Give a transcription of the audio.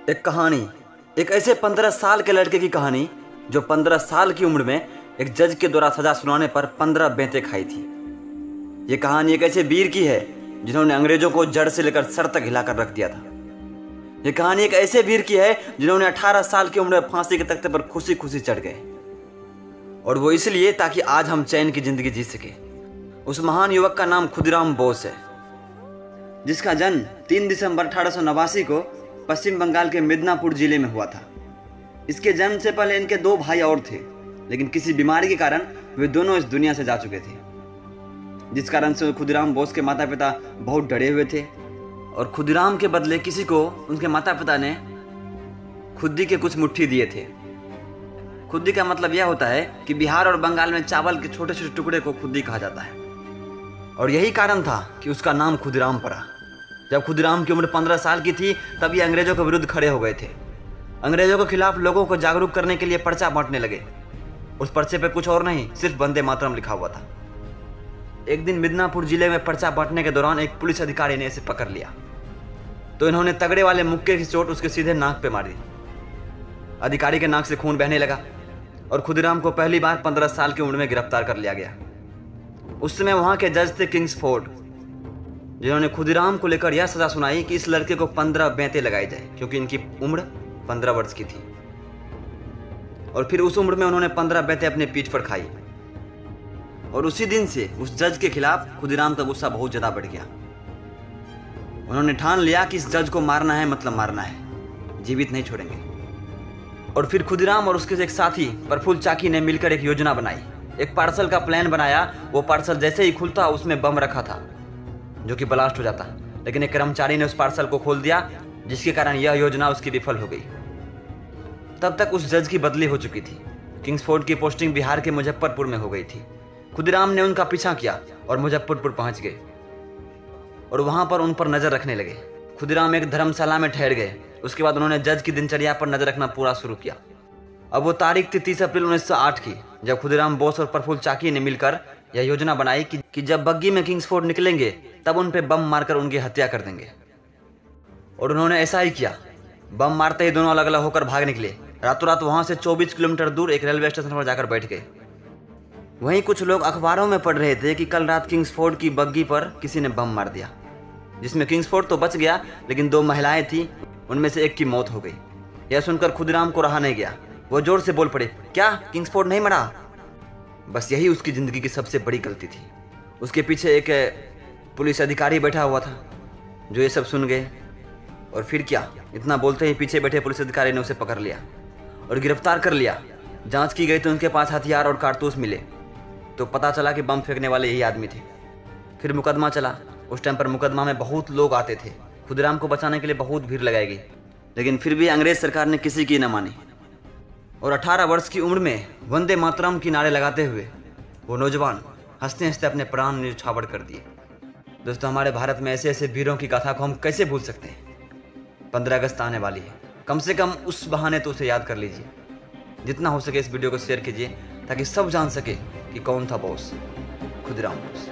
एक कहानी, एक ऐसे 15 साल के लड़के की कहानी जो 15 साल की उम्र में एक जज के द्वारा सजा सुनाने पर 15 बेंतें खाई थी। ये कहानी एक ऐसे वीर की है जिन्होंने अंग्रेजों को जड़ से लेकर सर तक हिलाकर रख दिया था। ये कहानी एक ऐसे वीर की है जिन्होंने 18 साल की उम्र में फांसी के तख्ते पर खुशी खुशी चढ़ गए, और वो इसलिए ताकि आज हम चैन की जिंदगी जी सके। उस महान युवक का नाम खुदीराम बोस है, जिसका जन्म 3 दिसंबर 1889 को पश्चिम बंगाल के मिदनापुर जिले में हुआ था। इसके जन्म से पहले इनके 2 भाई और थे, लेकिन किसी बीमारी के कारण वे दोनों इस दुनिया से जा चुके थे, जिस कारण से खुदीराम बोस के माता पिता बहुत डरे हुए थे। और खुदीराम के बदले किसी को उनके माता पिता ने खुद्दी के कुछ मुट्ठी दिए थे। खुद्दी का मतलब यह होता है कि बिहार और बंगाल में चावल के छोटे छोटे टुकड़े को खुद्दी कहा जाता है, और यही कारण था कि उसका नाम खुदीराम पड़ा। जब खुदीराम की उम्र 15 साल की थी तब ये अंग्रेजों के विरुद्ध खड़े हो गए थे। अंग्रेजों के खिलाफ लोगों को जागरूक करने के लिए पर्चा बांटने लगे। उस पर्चे पे कुछ और नहीं, सिर्फ वंदे मातरम लिखा हुआ था। एक दिन मिदनापुर जिले में पर्चा बांटने के दौरान एक पुलिस अधिकारी ने इसे पकड़ लिया, तो इन्होंने तगड़े वाले मुक्के की चोट उसके सीधे नाक पे मारी। अधिकारी के नाक से खून बहने लगा और खुदीराम को पहली बार 15 साल की उम्र में गिरफ्तार कर लिया गया। उस समय वहां के जज थे किंग्सफोर्ड, जिन्होंने खुदीराम को लेकर यह सजा सुनाई कि इस लड़के को 15 बेंतें लगाई जाए, क्योंकि इनकी उम्र 15 वर्ष की थी। और फिर उस उम्र में उन्होंने 15 बेंतें अपने पीठ पर खाई, और उसी दिन से उस जज के खिलाफ खुदीराम का गुस्सा बहुत ज्यादा बढ़ गया। उन्होंने ठान लिया कि इस जज को मारना है, मतलब मारना है, जीवित नहीं छोड़ेंगे। और फिर खुदीराम और उसके एक साथी प्रफुल्ल चाकी ने मिलकर एक योजना बनाई, एक पार्सल का प्लान बनाया। वो पार्सल जैसे ही खुलता उसमें बम रखा था जो कि ब्लास्ट हो जाता, लेकिन एक कर्मचारी ने उस पार्सल को खोल दिया, जिसके कारण यह योजना उसकी विफल हो गई। तब तक उस जज की बदली हो चुकी थी। किंग्सफोर्ड की पोस्टिंग बिहार के मुजफ्फरपुर में हो गई थी। खुदीराम ने उनका पीछा किया और मुजफ्फरपुर पहुंच गए और वहां पर उन पर नजर रखने लगे। खुदीराम एक धर्मशाला में ठहर गए। उसके बाद उन्होंने जज की दिनचर्या पर नजर रखना पूरा शुरू किया। अब वो तारीख थी 30 अप्रैल 1908 की, जब खुदीराम बोस और प्रफुल्ल चाकी ने मिलकर यह योजना बनाई कि जब बग्गी में किंग्सफोर्ड निकलेंगे तब उन पे बम मारकर उनकी हत्या कर देंगे। और उन्होंने ऐसा ही किया। बम मारते ही दोनों अलग अलग होकर भाग निकले। रातों रात वहां से 24 किलोमीटर दूर एक रेलवे स्टेशन पर जाकर बैठ गए। वहीं कुछ लोग अखबारों में पढ़ रहे थे कि कल रात किंग्सफोर्ड की बग्गी पर किसी ने बम मार दिया, जिसमें किंग्सफोर्ड तो बच गया, लेकिन 2 महिलाएं थी, उनमें से एक की मौत हो गई। यह सुनकर खुदीराम को रहा नहीं गया। वो जोर से बोल पड़े, क्या किंग्सफोर्ड नहीं मरा? बस यही उसकी जिंदगी की सबसे बड़ी गलती थी। उसके पीछे एक पुलिस अधिकारी बैठा हुआ था जो ये सब सुन गए, और फिर क्या, इतना बोलते ही पीछे बैठे पुलिस अधिकारी ने उसे पकड़ लिया और गिरफ्तार कर लिया। जांच की गई तो उनके पास हथियार और कारतूस मिले, तो पता चला कि बम फेंकने वाले यही आदमी थे। फिर मुकदमा चला। उस टाइम पर मुकदमा में बहुत लोग आते थे। खुदीराम को बचाने के लिए बहुत भीड़ लगाई गई, लेकिन फिर भी अंग्रेज सरकार ने किसी की न मानी, और 18 वर्ष की उम्र में वंदे मातरम की नारे लगाते हुए वो नौजवान हंसते हंसते अपने प्राण न्यौछावर कर दिए। दोस्तों, हमारे भारत में ऐसे ऐसे वीरों की गाथा को हम कैसे भूल सकते हैं। 15 अगस्त आने वाली है, कम से कम उस बहाने तो उसे याद कर लीजिए। जितना हो सके इस वीडियो को शेयर कीजिए ताकि सब जान सके कि कौन था बॉस, खुदीराम बोस।